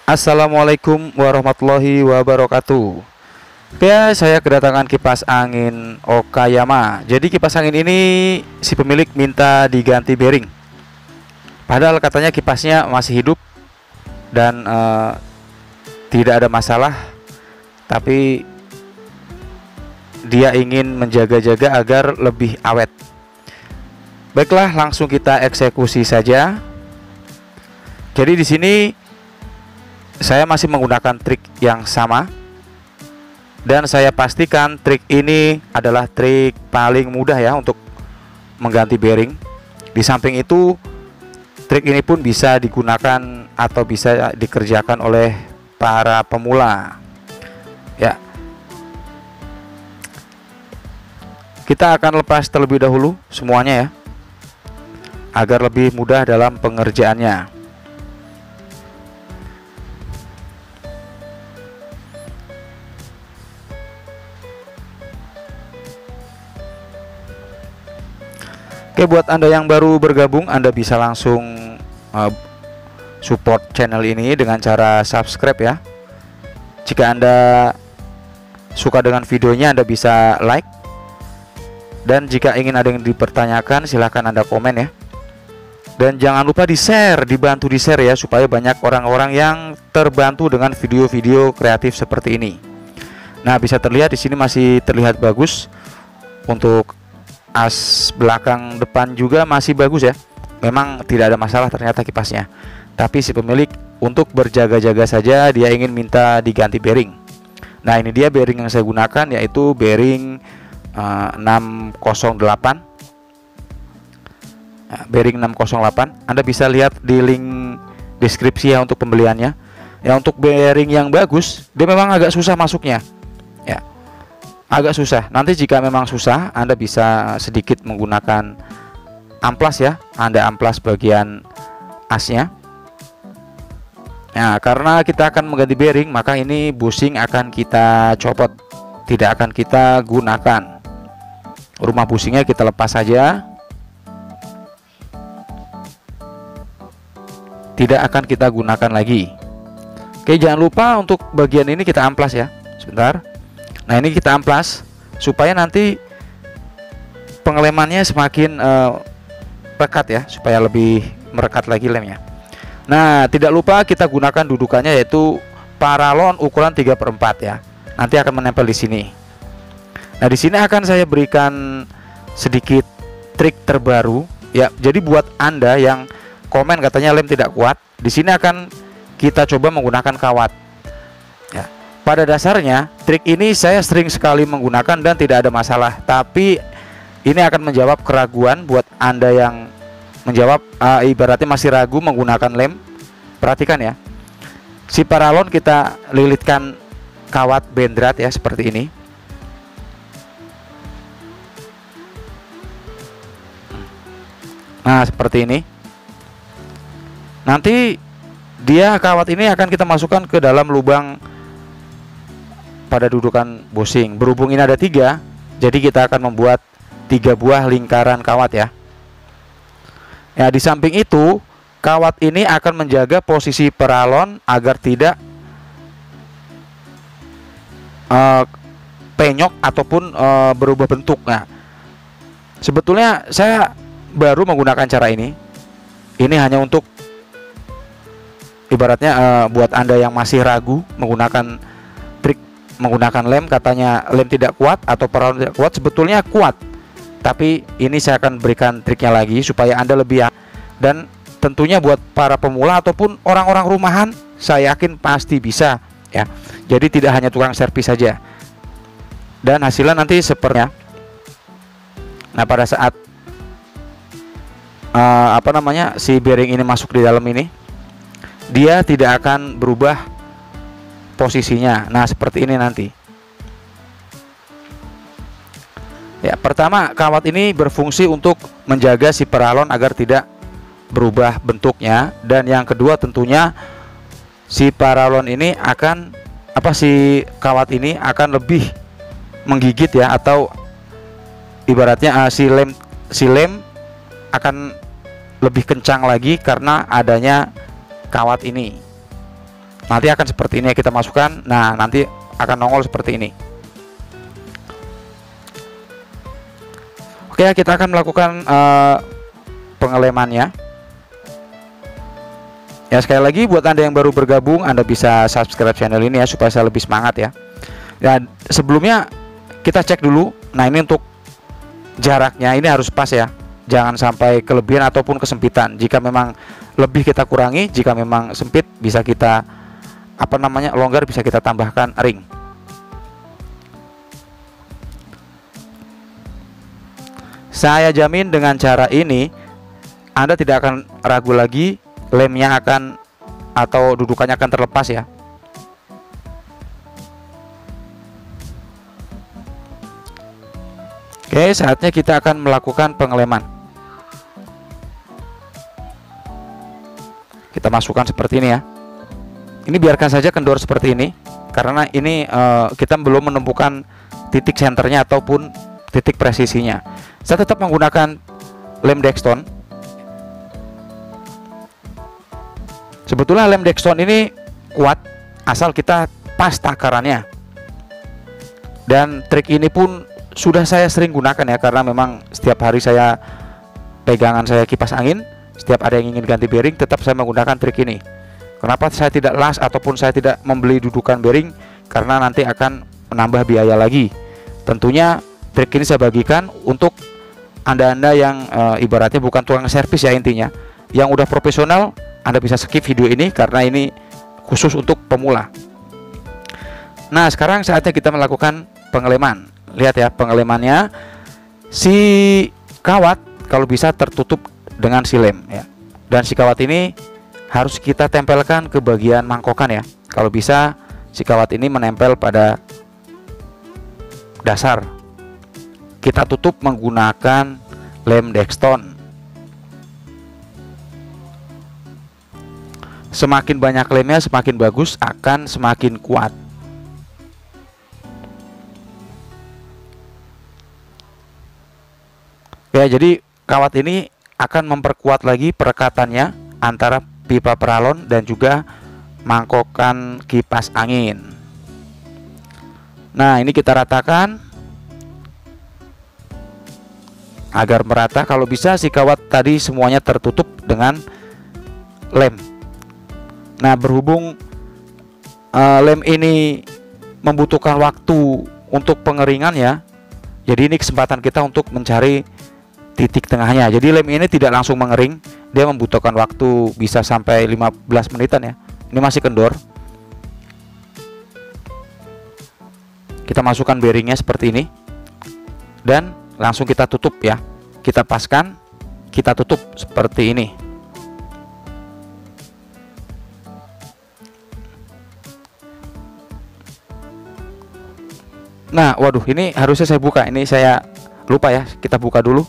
Assalamualaikum warahmatullahi wabarakatuh. Ya, saya kedatangan kipas angin Okayama. Jadi kipas angin ini si pemilik minta diganti bearing. Padahal katanya kipasnya masih hidup dan tidak ada masalah, tapi dia ingin menjaga-jaga agar lebih awet. Baiklah, langsung kita eksekusi saja. Jadi di sini saya masih menggunakan trik yang sama, dan saya pastikan trik ini adalah trik paling mudah ya untuk mengganti bearing. Di samping itu, trik ini pun bisa digunakan atau bisa dikerjakan oleh para pemula. Ya, kita akan lepas terlebih dahulu semuanya ya, agar lebih mudah dalam pengerjaannya. Oke, buat Anda yang baru bergabung, Anda bisa langsung support channel ini dengan cara subscribe ya. Jika Anda suka dengan videonya, Anda bisa like. Dan jika ingin ada yang dipertanyakan, silahkan Anda komen ya. Dan jangan lupa di-share, dibantu di-share ya, supaya banyak orang-orang yang terbantu dengan video-video kreatif seperti ini. Nah, bisa terlihat di sini masih terlihat bagus. Untuk as belakang depan juga masih bagus ya. Memang tidak ada masalah ternyata kipasnya. Tapi si pemilik untuk berjaga-jaga saja, dia ingin minta diganti bearing. Nah, ini dia bearing yang saya gunakan, yaitu bearing 608. Nah, bearing 608. Anda bisa lihat di link deskripsi ya untuk pembeliannya. Ya, untuk bearing yang bagus, dia memang agak susah masuknya. Ya, agak susah. Nanti jika memang susah, Anda bisa sedikit menggunakan amplas ya. Anda amplas bagian asnya. Nah, karena kita akan mengganti bearing, maka ini bushing akan kita copot, tidak akan kita gunakan. Rumah bushingnya kita lepas saja, tidak akan kita gunakan lagi. Oke, jangan lupa untuk bagian ini kita amplas ya. Sebentar. Nah, ini kita amplas supaya nanti pengelemannya semakin rekat ya, supaya lebih merekat lagi lemnya. Nah, tidak lupa kita gunakan dudukannya yaitu paralon ukuran 3/4 ya. Nanti akan menempel di sini. Nah, di sini akan saya berikan sedikit trik terbaru ya. Jadi buat Anda yang komen katanya lem tidak kuat, di sini akan kita coba menggunakan kawat. Ya. Pada dasarnya trik ini saya sering sekali menggunakan dan tidak ada masalah. Tapi ini akan menjawab keraguan buat Anda yang menjawab ibaratnya masih ragu menggunakan lem. Perhatikan ya, si paralon kita lilitkan kawat bendrat ya, seperti ini. Nah, seperti ini. Nanti dia kawat ini akan kita masukkan ke dalam lubang pada dudukan bushing. Berhubung ini ada 3, jadi kita akan membuat 3 buah lingkaran kawat ya. Ya, di samping itu kawat ini akan menjaga posisi paralon agar tidak penyok ataupun berubah bentuk. Nah, sebetulnya saya baru menggunakan cara ini. Ini hanya untuk ibaratnya buat Anda yang masih ragu menggunakan menggunakan lem, katanya lem tidak kuat atau paralon tidak kuat. Sebetulnya kuat, tapi ini saya akan berikan triknya lagi supaya Anda lebih dan tentunya buat para pemula ataupun orang-orang rumahan, saya yakin pasti bisa ya. Jadi tidak hanya tukang servis saja. Dan hasilnya nanti sepertinya. Nah, pada saat si bearing ini masuk di dalam ini, dia tidak akan berubah posisinya. Nah, seperti ini nanti. Ya, pertama kawat ini berfungsi untuk menjaga si paralon agar tidak berubah bentuknya, dan yang kedua tentunya si paralon ini akan si kawat ini akan lebih menggigit ya, atau ibaratnya si lem akan lebih kencang lagi karena adanya kawat ini. Nanti akan seperti ini kita masukkan. Nah, nanti akan nongol seperti ini. Oke, kita akan melakukan pengelemannya. Ya, sekali lagi buat Anda yang baru bergabung, Anda bisa subscribe channel ini ya supaya saya lebih semangat ya. Dan sebelumnya kita cek dulu. Nah, ini untuk jaraknya ini harus pas ya. Jangan sampai kelebihan ataupun kesempitan. Jika memang lebih kita kurangi, jika memang sempit bisa kita longgar, bisa kita tambahkan ring. Saya jamin dengan cara ini Anda tidak akan ragu lagi, lemnya akan atau dudukannya akan terlepas ya. Oke, saatnya kita akan melakukan pengeleman. Kita masukkan seperti ini ya. Ini biarkan saja kendor seperti ini, karena ini kita belum menemukan titik senternya ataupun titik presisinya. Saya tetap menggunakan lem Dexton. Sebetulnya lem Dexton ini kuat asal kita pas takarannya. Dan trik ini pun sudah saya sering gunakan ya, karena memang setiap hari saya pegangan saya kipas angin, setiap ada yang ingin ganti bearing tetap saya menggunakan trik ini. Kenapa saya tidak las ataupun saya tidak membeli dudukan bearing? Karena nanti akan menambah biaya lagi. Tentunya trik ini saya bagikan untuk Anda-anda yang ibaratnya bukan tukang servis ya, intinya yang udah profesional. Anda bisa skip video ini karena ini khusus untuk pemula. Nah, sekarang saatnya kita melakukan pengeleman. Lihat ya pengelemannya, si kawat kalau bisa tertutup dengan si lem ya. Dan si kawat ini harus kita tempelkan ke bagian mangkokan ya. Kalau bisa si kawat ini menempel pada dasar. Kita tutup menggunakan lem Dexton. Semakin banyak lemnya semakin bagus, akan semakin kuat. Ya, jadi kawat ini akan memperkuat lagi perekatannya antara pipa peralon dan juga mangkokan kipas angin. Nah, ini kita ratakan agar merata. Kalau bisa si kawat tadi semuanya tertutup dengan lem. Nah, berhubung lem ini membutuhkan waktu untuk pengeringan ya, jadi ini kesempatan kita untuk mencari titik tengahnya. Jadi lem ini tidak langsung mengering, dia membutuhkan waktu bisa sampai 15 menitan ya. Ini masih kendor. Kita masukkan bearingnya seperti ini dan langsung kita tutup ya. Kita paskan, kita tutup seperti ini. Nah, waduh, ini harusnya saya buka. Ini saya lupa ya, kita buka dulu.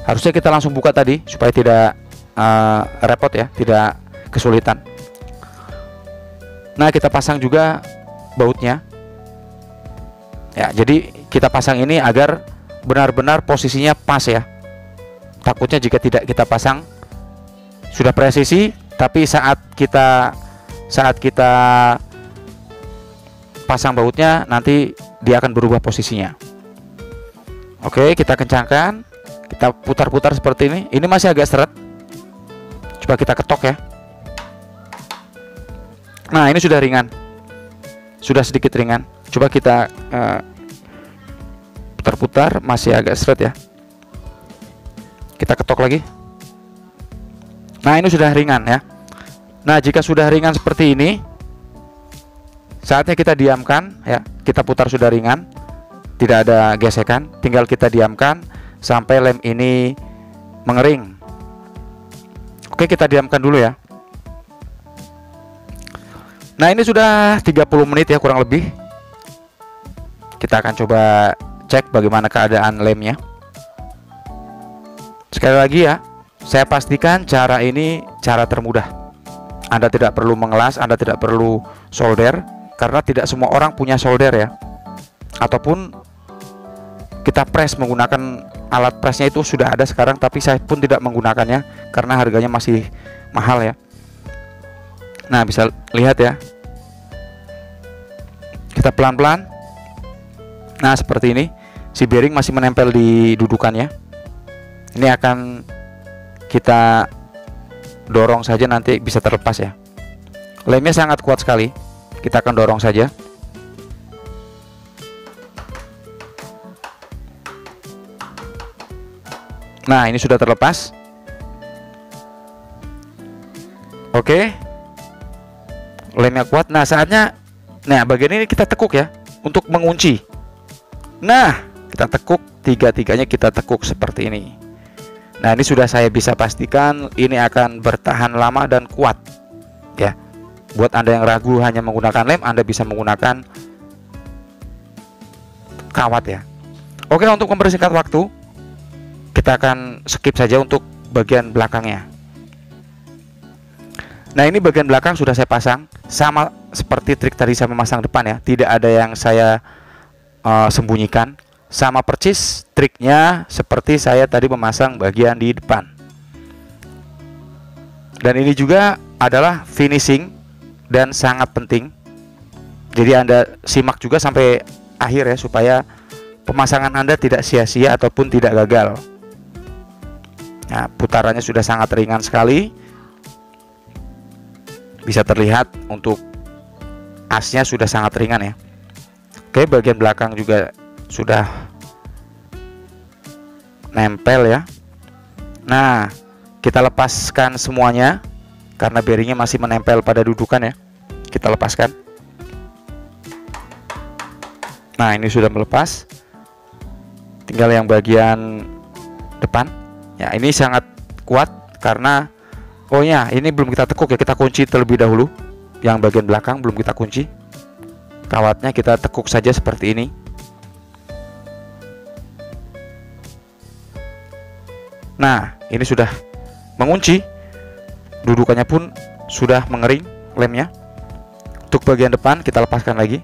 Harusnya kita langsung buka tadi supaya tidak repot ya, tidak kesulitan. Nah, kita pasang juga bautnya. Ya, jadi kita pasang ini agar benar-benar posisinya pas ya. Takutnya jika tidak kita pasang sudah presisi, tapi saat kita pasang bautnya nanti dia akan berubah posisinya. Oke, kita kencangkan, kita putar-putar seperti ini. Ini masih agak seret. Coba kita ketok ya. Nah, ini sudah ringan, sudah sedikit ringan. Coba kita putar-putar, masih agak seret ya. Kita ketok lagi. Nah, ini sudah ringan ya. Nah, jika sudah ringan seperti ini, saatnya kita diamkan ya. Kita putar sudah ringan, tidak ada gesekan, tinggal kita diamkan sampai lem ini mengering. Oke, kita diamkan dulu ya. Nah, ini sudah 30 menit ya kurang lebih. Kita akan coba cek bagaimana keadaan lemnya. Sekali lagi ya, saya pastikan cara ini cara termudah. Anda tidak perlu mengelas, Anda tidak perlu solder, karena tidak semua orang punya solder ya. Ataupun kita press menggunakan alat pressnya itu sudah ada sekarang, tapi saya pun tidak menggunakannya karena harganya masih mahal ya. Nah, bisa lihat ya, Kita pelan-pelan. Nah, seperti ini. Si bearing masih menempel di dudukannya. Ini akan kita dorong saja, nanti bisa terlepas ya. Lemnya sangat kuat sekali. Kita akan dorong saja. Nah, ini sudah terlepas. Oke. Lemnya kuat. Nah, saatnya, nah bagian ini kita tekuk ya untuk mengunci. Nah, kita tekuk, tiga-tiganya kita tekuk seperti ini. Nah, ini sudah saya bisa pastikan ini akan bertahan lama dan kuat ya. Buat Anda yang ragu hanya menggunakan lem, Anda bisa menggunakan kawat ya. Oke, untuk mempersingkat waktu, kita akan skip saja untuk bagian belakangnya. Nah, ini bagian belakang sudah saya pasang, sama seperti trik tadi saya memasang depan ya. Tidak ada yang saya sembunyikan, sama persis triknya seperti saya tadi memasang bagian di depan. Dan ini juga adalah finishing dan sangat penting. Jadi Anda simak juga sampai akhir ya, supaya pemasangan Anda tidak sia-sia ataupun tidak gagal. Nah, putarannya sudah sangat ringan sekali. Bisa terlihat untuk asnya sudah sangat ringan ya. Oke, bagian belakang juga sudah nempel ya. Nah, kita lepaskan semuanya karena bearingnya masih menempel pada dudukan ya. Kita lepaskan. Nah, ini sudah melepas. Tinggal yang bagian depan. Ya, ini sangat kuat karena oh ya, ini belum kita tekuk ya, kita kunci terlebih dahulu. Yang bagian belakang belum kita kunci. Kawatnya kita tekuk saja seperti ini. Nah, ini sudah mengunci. Dudukannya pun sudah mengering lemnya. Untuk bagian depan kita lepaskan lagi.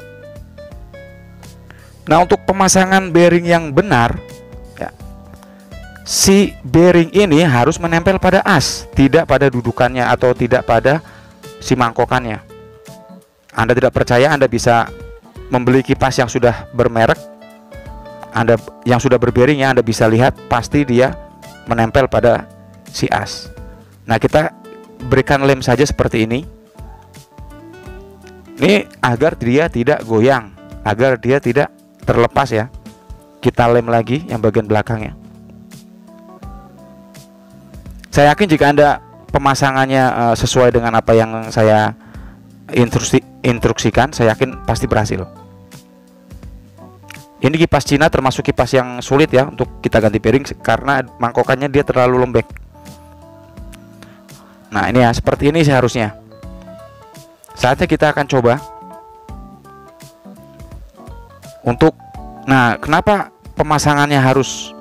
Nah, untuk pemasangan bearing yang benar ya, si bearing ini harus menempel pada as, tidak pada dudukannya atau tidak pada si mangkokannya. Anda tidak percaya, Anda bisa membeli kipas yang sudah bermerek, Anda yang sudah berbearing ya, Anda bisa lihat pasti dia menempel pada si as. Nah, kita berikan lem saja seperti ini. Ini agar dia tidak goyang, agar dia tidak terlepas ya. Kita lem lagi yang bagian belakangnya. Saya yakin jika Anda pemasangannya sesuai dengan apa yang saya instruksikan, saya yakin pasti berhasil. Ini kipas Cina termasuk kipas yang sulit ya untuk kita ganti bearing karena mangkokannya dia terlalu lembek. Nah, ini ya, seperti ini seharusnya. Saatnya kita akan coba untuk, nah, kenapa pemasangannya harus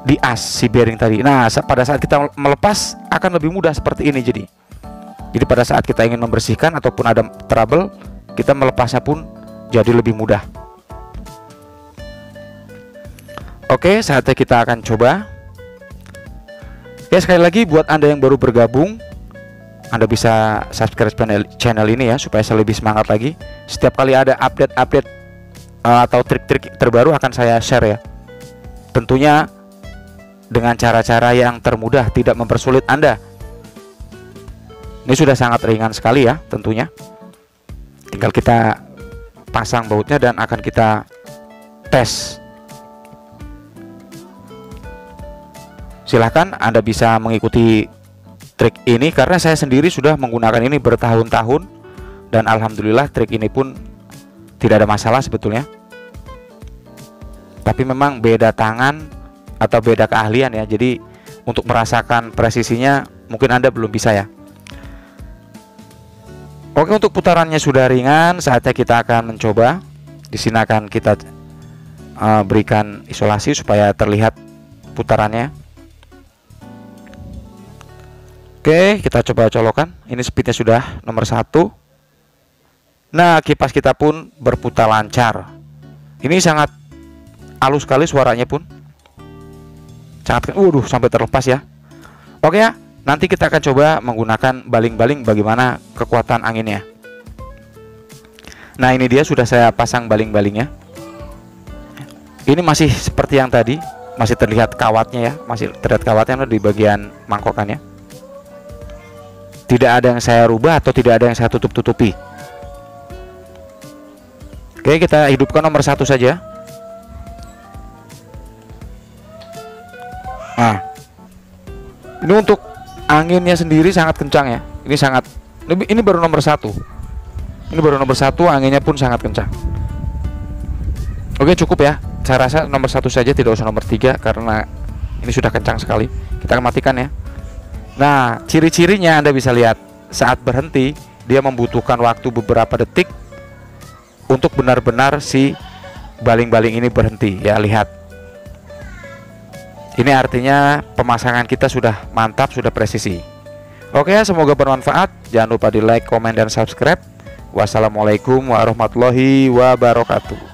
di as si bearing tadi. Nah, pada saat kita melepas akan lebih mudah seperti ini. Jadi pada saat kita ingin membersihkan ataupun ada trouble, kita melepasnya pun jadi lebih mudah. Oke, saatnya kita akan coba. Ya, sekali lagi buat Anda yang baru bergabung, Anda bisa subscribe channel ini ya, supaya saya lebih semangat lagi. Setiap kali ada update atau trik-trik terbaru akan saya share ya. Tentunya dengan cara-cara yang termudah, tidak mempersulit Anda. Ini sudah sangat ringan sekali ya tentunya. Tinggal kita pasang bautnya dan akan kita tes. Silahkan Anda bisa mengikuti trik ini karena saya sendiri sudah menggunakan ini bertahun-tahun dan alhamdulillah trik ini pun tidak ada masalah sebetulnya. Tapi memang beda tangan atau beda keahlian ya. Jadi untuk merasakan presisinya mungkin Anda belum bisa ya. Oke, untuk putarannya sudah ringan, saatnya kita akan mencoba. Di sini akan kita berikan isolasi supaya terlihat putarannya. Oke, kita coba colokan. Ini speednya sudah nomor 1. Nah, kipas kita pun berputar lancar. Ini sangat halus sekali suaranya pun. Sangat, sampai terlepas ya. Oke ya. Nanti kita akan coba menggunakan baling-baling bagaimana kekuatan anginnya. Nah, ini dia sudah saya pasang baling-balingnya. Ini masih seperti yang tadi, masih terlihat kawatnya ya, masih terlihat kawatnya di bagian mangkokannya. Tidak ada yang saya rubah atau tidak ada yang saya tutup-tutupi. Oke, kita hidupkan nomor 1 saja. Nah, ini untuk anginnya sendiri sangat kencang ya. Ini baru nomor 1. Ini baru nomor 1, anginnya pun sangat kencang. Oke, cukup ya. Saya rasa nomor 1 saja, tidak usah nomor 3 karena ini sudah kencang sekali. Kita akan matikan ya. Nah, ciri-cirinya Anda bisa lihat. Saat berhenti, dia membutuhkan waktu beberapa detik untuk benar-benar si baling-baling ini berhenti. Ya, lihat. Ini artinya pemasangan kita sudah mantap, sudah presisi. Oke, semoga bermanfaat. Jangan lupa di like, komen, dan subscribe. Wassalamualaikum warahmatullahi wabarakatuh.